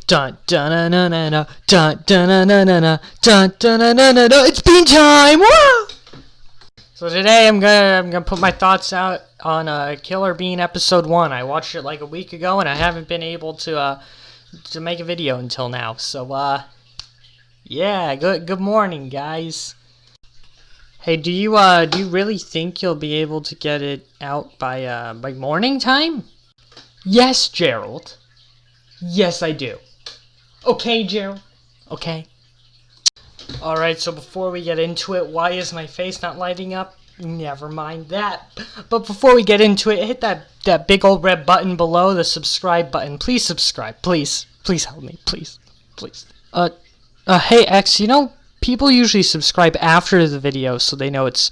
Dun dun dun dun dun dun dun dun dun dun dun dun dun dun. It's bean time! Woo! So today I'm gonna put my thoughts out on Killer Bean episode 1. I watched it like a week ago and I haven't been able to make a video until now. So yeah, good morning, guys. Hey, do you really think you'll be able to get it out by morning time? Yes, Gerald. Yes, I do. Okay, Gerald. Okay. Alright, so before we get into it, why is my face not lighting up? Never mind that. But before we get into it, hit that big old red button below, the subscribe button. Please subscribe. Please. Please help me. Please. Please. Hey, X, people usually subscribe after the video so they know it's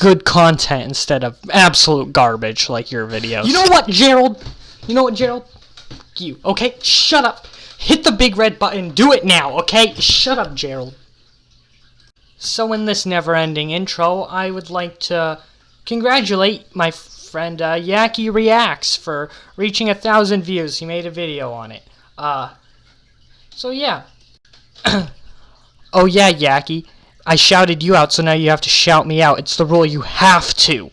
good content instead of absolute garbage like your videos. You know what, Gerald? You, okay? Shut up. Hit the big red button. Do it now, okay? Shut up, Gerald. So in this never-ending intro, I would like to congratulate my friend Yaki Reacts for reaching 1,000 views. He made a video on it. So yeah. Oh yeah, Yaki. I shouted you out, so now you have to shout me out. It's the rule, you have to.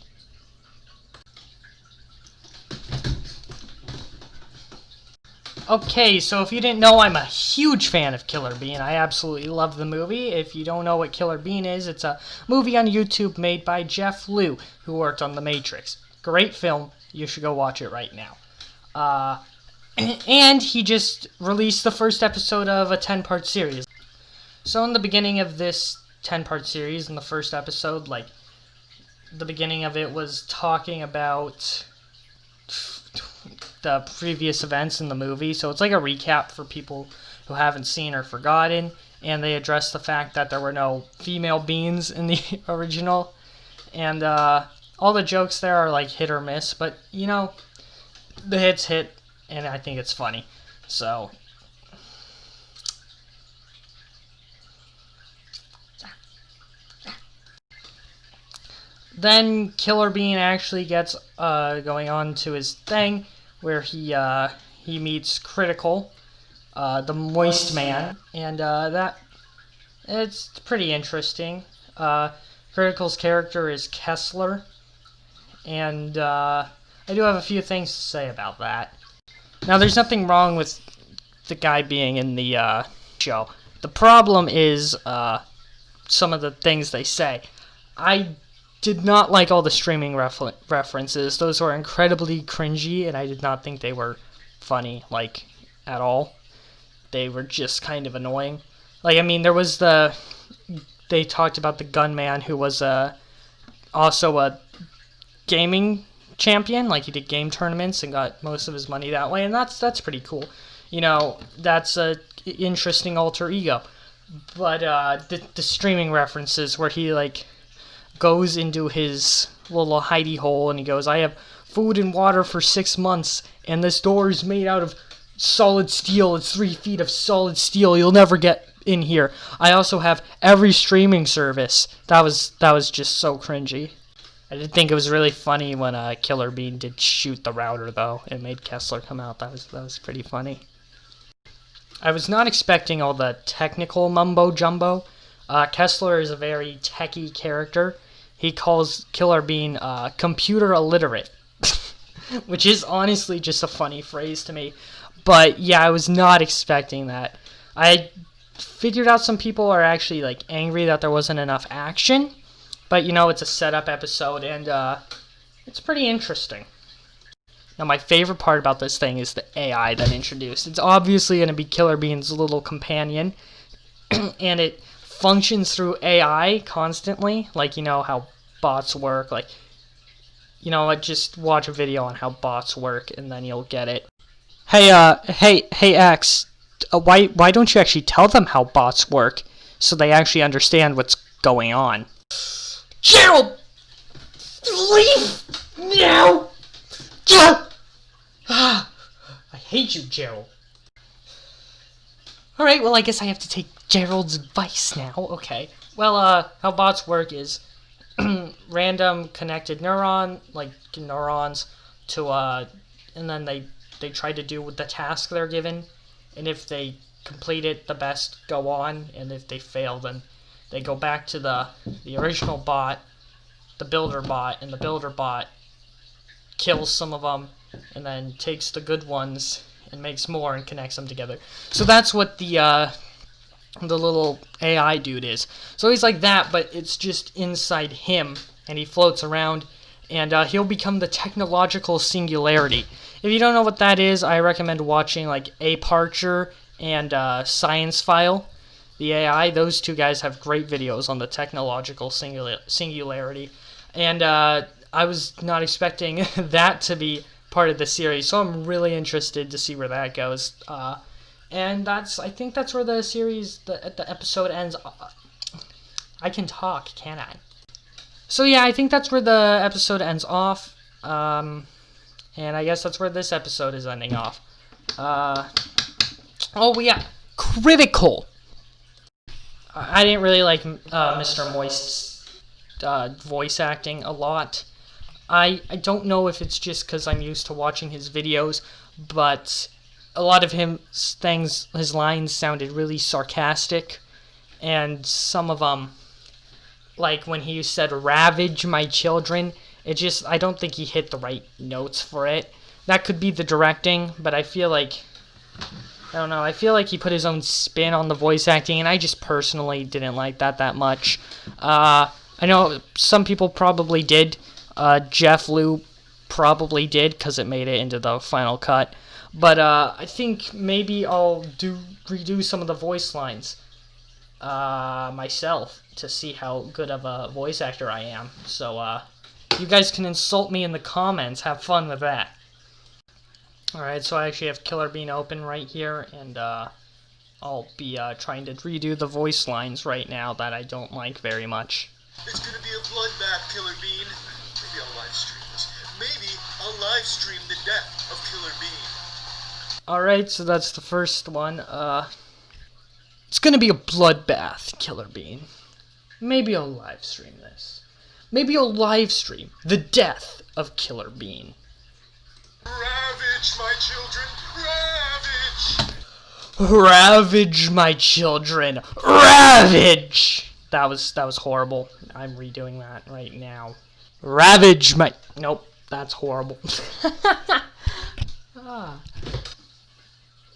Okay, so if you didn't know, I'm a huge fan of Killer Bean. I absolutely love the movie. If you don't know what Killer Bean is, it's a movie on YouTube made by Jeff Liu, who worked on The Matrix. Great film. You should go watch it right now. And he just released the first episode of a 10-part series. So in the beginning of this 10-part series, in the first episode, the beginning of it was talking about the previous events in the movie, so it's like a recap for people who haven't seen or forgotten, and they address the fact that there were no female beans in the original, and all the jokes there are like hit or miss, but the hits hit, and I think it's funny. So then Killer Bean actually gets going on to his thing, where he meets Critical, the Moist Man, and it's pretty interesting. Critical's character is Kessler, and I do have a few things to say about that. Now, there's nothing wrong with the guy being in the show. The problem is some of the things they say. I did not like all the streaming references. Those were incredibly cringy, and I did not think they were funny, at all. They were just kind of annoying. There was they talked about the gunman who was also a gaming champion. He did game tournaments and got most of his money that way, and that's pretty cool. That's a interesting alter ego. But the streaming references where he goes into his little hidey hole and he goes, I have food and water for 6 months, and this door is made out of solid steel. It's 3 feet of solid steel. You'll never get in here. I also have every streaming service. That was just so cringy. I did think it was really funny when Killer Bean did shoot the router, though. It made Kessler come out. That was pretty funny. I was not expecting all the technical mumbo-jumbo. Kessler is a very techie character. He calls Killer Bean computer illiterate, which is honestly just a funny phrase to me. But yeah, I was not expecting that. I figured out some people are actually angry that there wasn't enough action, but it's a setup episode, and it's pretty interesting. Now, my favorite part about this thing is the AI that introduced. It's obviously going to be Killer Bean's little companion, and it functions through AI constantly, how bots work. Just watch a video on how bots work, and then you'll get it. Hey, X, why don't you actually tell them how bots work, so they actually understand what's going on? Gerald! Leave now! I hate you, Gerald. Alright, well, I guess I have to take Gerald's advice now. Okay. Well, how bots work is random connected neurons to, and then they try to do the task they're given, and if they complete it, the best go on, and if they fail, then they go back to the original bot, the builder bot, and the builder bot kills some of them, and then takes the good ones and makes more and connects them together. So that's what the little AI dude is. So he's like that, but it's just inside him, and he floats around, and he'll become the technological singularity. If you don't know what that is, I recommend watching like Aparture and Science File, the AI. Those two guys have great videos on the technological singularity, and I was not expecting that to be part of the series, so I'm really interested to see where that goes. And I think that's where the series, the episode ends. I can talk, can I? So yeah, I think that's where the episode ends off. And I guess that's where this episode is ending off. Oh yeah, Critical. I didn't really like Mr. Moist's voice acting a lot. I don't know if it's just because I'm used to watching his videos, but a lot of his lines sounded really sarcastic, and some of them, like when he said "ravage my children," I don't think he hit the right notes for it. That could be the directing, but I feel like, I don't know, I feel like he put his own spin on the voice acting, and I just personally didn't like that much. I know some people probably did. Jeff Liu probably did, because it made it into the final cut. But I think maybe I'll redo some of the voice lines myself to see how good of a voice actor I am. So you guys can insult me in the comments. Have fun with that. Alright, so I actually have Killer Bean open right here, and I'll be trying to redo the voice lines right now that I don't like very much. It's gonna be a bloodbath, Killer Bean. Maybe I'll live stream this. Maybe I'll live stream the death of Killer Bean. Alright, so that's the first one. It's gonna be a bloodbath, Killer Bean. Maybe I'll live stream this. Maybe I'll live stream the death of Killer Bean. Ravage my children, ravage! Ravage my children, ravage! That was horrible. I'm redoing that right now. Ravage my... Nope, that's horrible.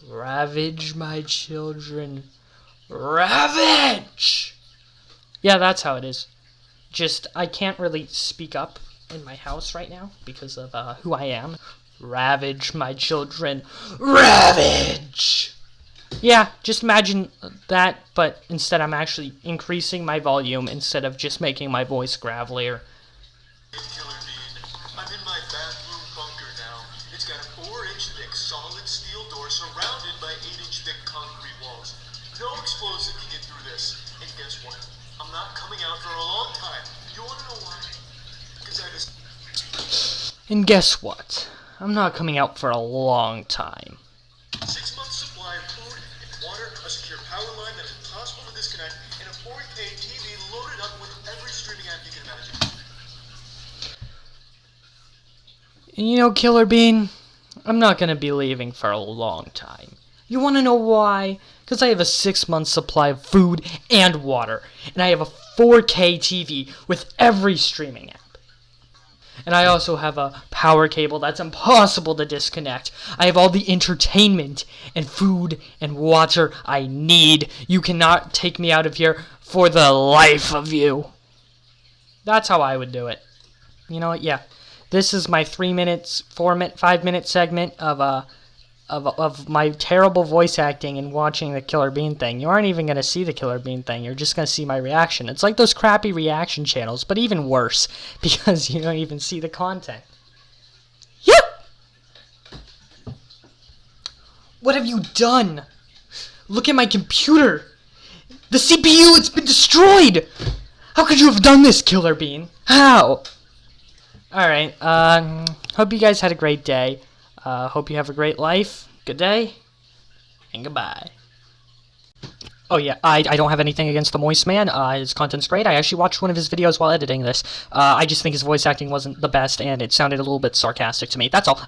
Ravage my children. Ravage! Yeah, that's how it is. Just, I can't really speak up in my house right now because of who I am. Ravage my children. Ravage! Yeah, just imagine that, but instead I'm actually increasing my volume instead of just making my voice gravelier. Killer Bean, I'm in my bathroom bunker now. It's got a 4-inch thick solid steel door surrounded by 8-inch thick concrete walls. No explosive can get through this. And guess what? I'm not coming out for a long time. You wanna know why? Because I just... And guess what? I'm not coming out for a long time. 6 months supply of food and water, a secure power line that is impossible to disconnect, and a 4K TV loaded up with every streaming app you can imagine. And you know, Killer Bean, I'm not gonna be leaving for a long time. You wanna know why? Because I have a 6-month supply of food and water, and I have a 4K TV with every streaming app. And I also have a power cable that's impossible to disconnect. I have all the entertainment and food and water I need. You cannot take me out of here for the life of you. That's how I would do it. You know what? Yeah. This is my 5-minute segment of my terrible voice acting and watching the Killer Bean thing. You aren't even going to see the Killer Bean thing. You're just going to see my reaction. It's like those crappy reaction channels, but even worse, because you don't even see the content. Yep! What have you done? Look at my computer! The CPU, it's been destroyed! How could you have done this, Killer Bean? How? Alright, hope you guys had a great day. Hope you have a great life. Good day, and goodbye. Oh yeah, I don't have anything against the Moist Man. His content's great. I actually watched one of his videos while editing this. I just think his voice acting wasn't the best, and it sounded a little bit sarcastic to me. That's all.